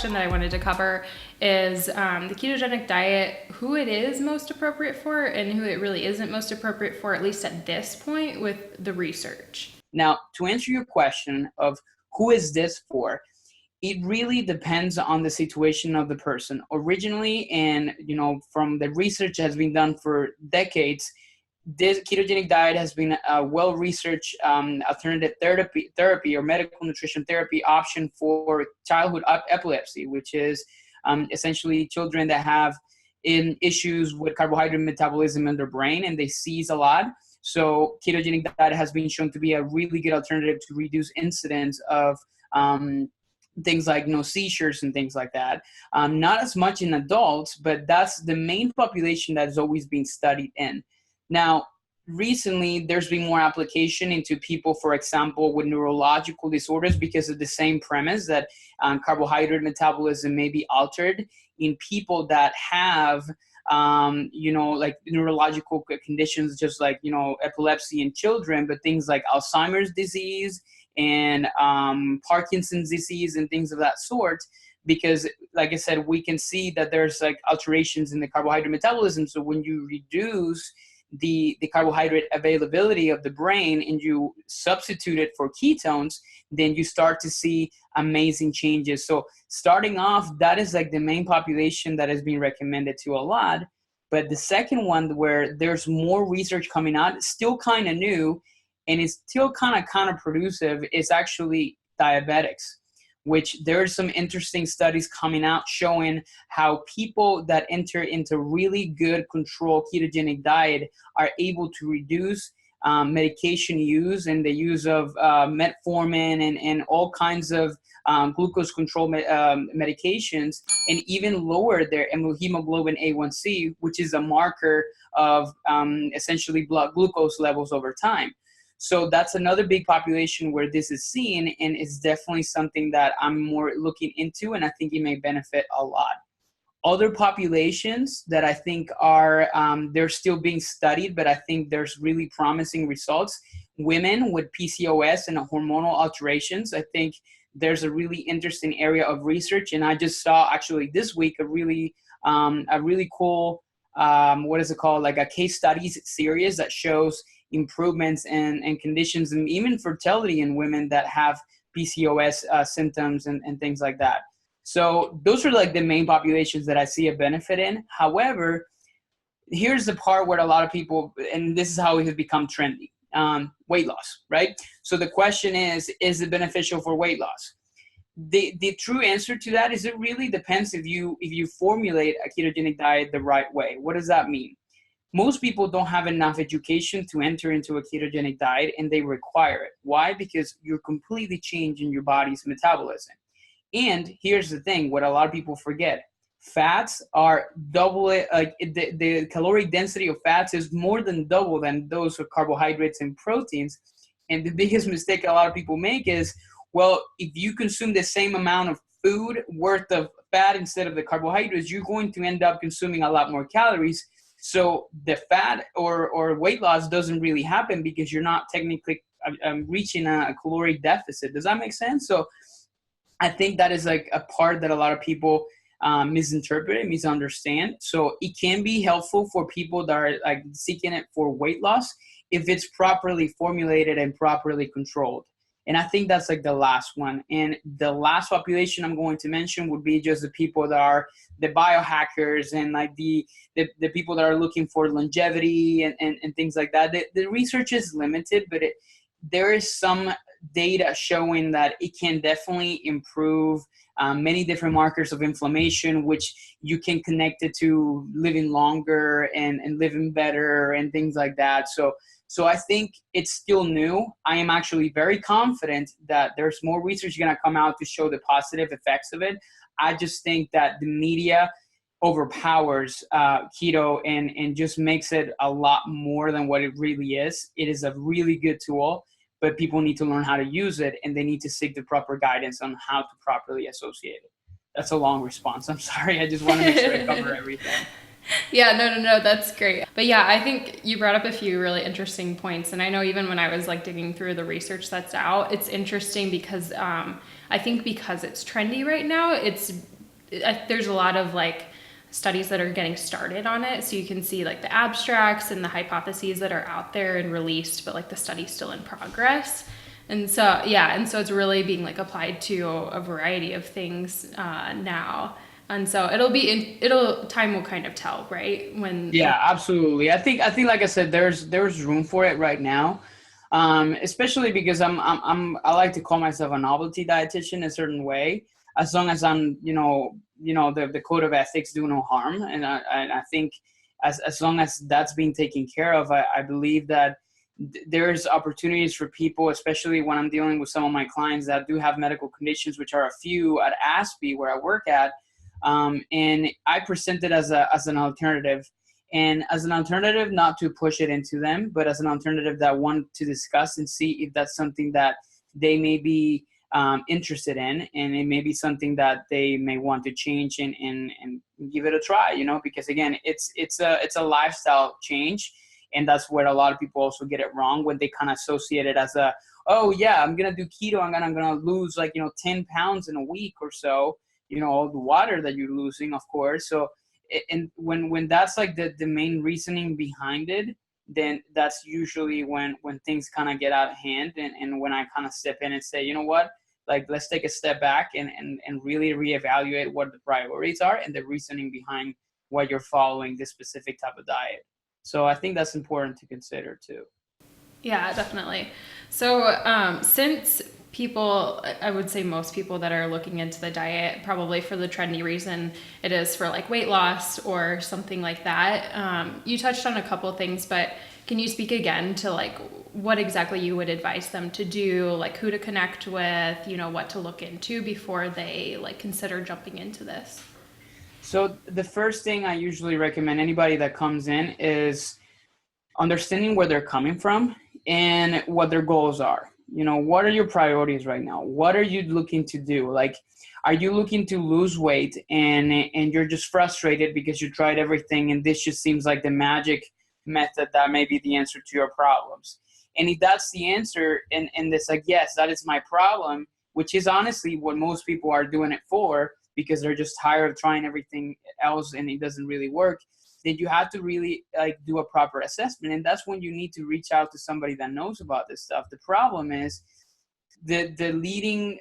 question that I wanted to cover is the ketogenic diet, who it is most appropriate for and who it really isn't most appropriate for, at least at this point with the research. Now, to answer your question of who is this for, it really depends on the situation of the person. Originally, and from the research that has been done for decades, this ketogenic diet has been a well-researched alternative therapy or medical nutrition therapy option for childhood epilepsy, which is essentially children that have issues with carbohydrate metabolism in their brain and they seize a lot. So ketogenic diet has been shown to be a really good alternative to reduce incidence of things like seizures and things like that. Not as much in adults, but that's the main population that has always been studied in. Now, recently, there's been more application into people, for example, with neurological disorders because of the same premise that carbohydrate metabolism may be altered in people that have, like neurological conditions, just like, epilepsy in children, but things like Alzheimer's disease and Parkinson's disease and things of that sort. Because, like I said, we can see that there's like alterations in the carbohydrate metabolism. So when you reduce the carbohydrate availability of the brain and you substitute it for ketones, then you start to see amazing changes. So starting off, that is like the main population that has been recommended to a lot. But the second one, where there's more research coming out, still kind of new and it's still kind of counterproductive, is actually diabetics, which there are some interesting studies coming out showing how people that enter into really good controlled ketogenic diet are able to reduce medication use and the use of metformin and all kinds of glucose control medications, and even lower their hemoglobin A1C, which is a marker of essentially blood glucose levels over time. So that's another big population where this is seen, and it's definitely something that I'm more looking into, and I think it may benefit a lot. Other populations that I think are, they're still being studied, but I think there's really promising results. Women with PCOS and hormonal alterations, I think there's a really interesting area of research, and I just saw actually this week a really cool, what is it called, like a case studies series that shows improvements and conditions and even fertility in women that have PCOS symptoms and things like that. So those are like the main populations that I see a benefit in. However, here's the part where a lot of people, and this is how it has become trendy, weight loss, right? So the question is it beneficial for weight loss? The true answer to that is it really depends if you formulate a ketogenic diet the right way. What does that mean? Most people don't have enough education to enter into a ketogenic diet, and they require it. Why? Because you're completely changing your body's metabolism. And here's the thing, what a lot of people forget. Fats are double, the caloric density of fats is more than double than those of carbohydrates and proteins. And the biggest mistake a lot of people make is, well, if you consume the same amount of food worth of fat instead of the carbohydrates, you're going to end up consuming a lot more calories. So the fat or weight loss doesn't really happen because you're not technically reaching a caloric deficit. Does that make sense? So I think that is like a part that a lot of people misinterpret and misunderstand. So it can be helpful for people that are like seeking it for weight loss if it's properly formulated and properly controlled. And I think that's like the last one. And the last population I'm going to mention would be just the people that are the biohackers and like the people that are looking for longevity and things like that. The research is limited, but there is some data showing that it can definitely improve many different markers of inflammation, which you can connect it to living longer and living better and things like that. So I think it's still new. I am actually very confident that there's more research going to come out to show the positive effects of it. I just think that the media overpowers keto and just makes it a lot more than what it really is. It is a really good tool, but people need to learn how to use it, and they need to seek the proper guidance on how to properly associate it. That's a long response. I'm sorry. I just want to make sure I cover everything. Yeah, no, that's great. But yeah, I think you brought up a few really interesting points. And I know even when I was like digging through the research that's out, it's interesting because I think because it's trendy right now, it's there's a lot of like studies that are getting started on it. So you can see like the abstracts and the hypotheses that are out there and released, but like the study's still in progress. And so, yeah, and so it's really being like applied to a variety of things now. And so time will kind of tell, right? Yeah, absolutely. I think like I said, there's room for it right now. Especially because I like to call myself a novelty dietitian in a certain way, as long as I'm, the code of ethics, do no harm. And I think as long as that's being taken care of, I believe that there's opportunities for people, especially when I'm dealing with some of my clients that do have medical conditions, which are a few at ASPE where I work at. And I present it as an alternative. And as an alternative, not to push it into them, but as an alternative that want to discuss and see if that's something that they may be interested in, and it may be something that they may want to change and give it a try, because again, it's a lifestyle change. And that's where a lot of people also get it wrong when they kind of associate it as oh yeah, I'm going to do keto. I'm going to lose 10 pounds in a week or so, all the water that you're losing, of course. So, and when that's like the main reasoning behind it, then that's usually when things kind of get out of hand, and when I kind of step in and say, you know what, like, let's take a step back and really reevaluate what the priorities are and the reasoning behind why you're following this specific type of diet. So I think that's important to consider too. Yeah, definitely. So since people, I would say most people that are looking into the diet, probably for the trendy reason it is for like weight loss or something like that. You touched on a couple things, but can you speak again to like what exactly you would advise them to do, like who to connect with, what to look into before they like consider jumping into this? So the first thing I usually recommend anybody that comes in is understanding where they're coming from and what their goals are. What are your priorities right now? What are you looking to do? Like, are you looking to lose weight and you're just frustrated because you tried everything and this just seems like the magic method that may be the answer to your problems? And if that's the answer, and it's like, yes, that is my problem, which is honestly what most people are doing it for, because they're just tired of trying everything else and it doesn't really work, then you have to really like do a proper assessment. And that's when you need to reach out to somebody that knows about this stuff. The problem is the leading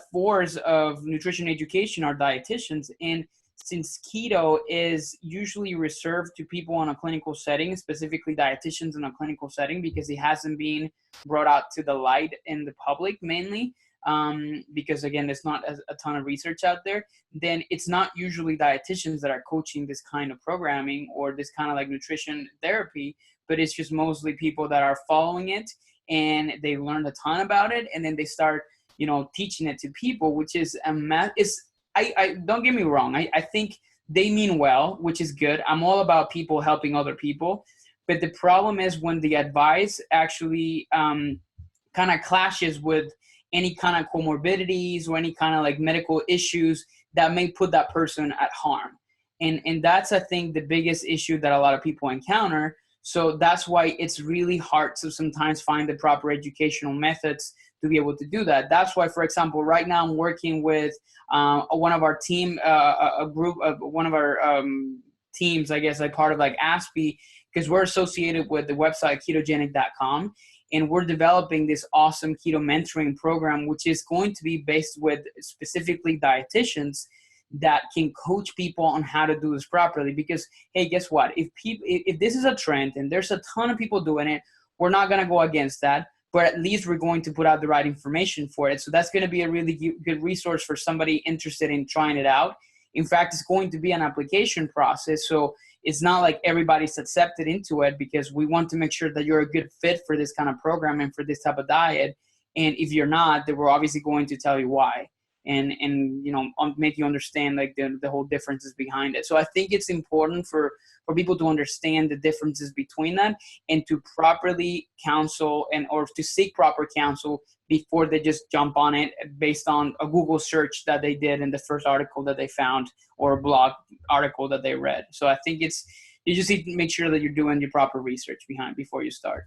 force of nutrition education are dietitians. And since keto is usually reserved to people in a clinical setting, specifically dietitians in a clinical setting, because it hasn't been brought out to the light in the public mainly, because again, there's not a ton of research out there, then it's not usually dietitians that are coaching this kind of programming or this kind of like nutrition therapy, but it's just mostly people that are following it and they learned a ton about it, and then they start, teaching it to people, which is I don't get me wrong. I think they mean well, which is good. I'm all about people helping other people, but the problem is when the advice actually kind of clashes with any kind of comorbidities or any kind of like medical issues that may put that person at harm. And that's, I think, the biggest issue that a lot of people encounter. So that's why it's really hard to sometimes find the proper educational methods to be able to do that. That's why, for example, right now I'm working with one of our team, a group of one of our teams, I guess, like part of like ASPE, because we're associated with the website ketogenic.com. And we're developing this awesome keto mentoring program, which is going to be based with specifically dietitians that can coach people on how to do this properly. Because, hey, guess what? If this is a trend and there's a ton of people doing it, we're not going to go against that. But at least we're going to put out the right information for it. So that's going to be a really good resource for somebody interested in trying it out. In fact, it's going to be an application process. So it's not like everybody's accepted into it, because we want to make sure that you're a good fit for this kind of program and for this type of diet. And if you're not, then we're obviously going to tell you why and make you understand like the whole differences behind it. So I think it's important for people to understand the differences between that and to properly counsel or to seek proper counsel before they just jump on it based on a Google search that they did in the first article that they found or a blog article that they read. So I think you just need to make sure that you're doing your proper research before you start.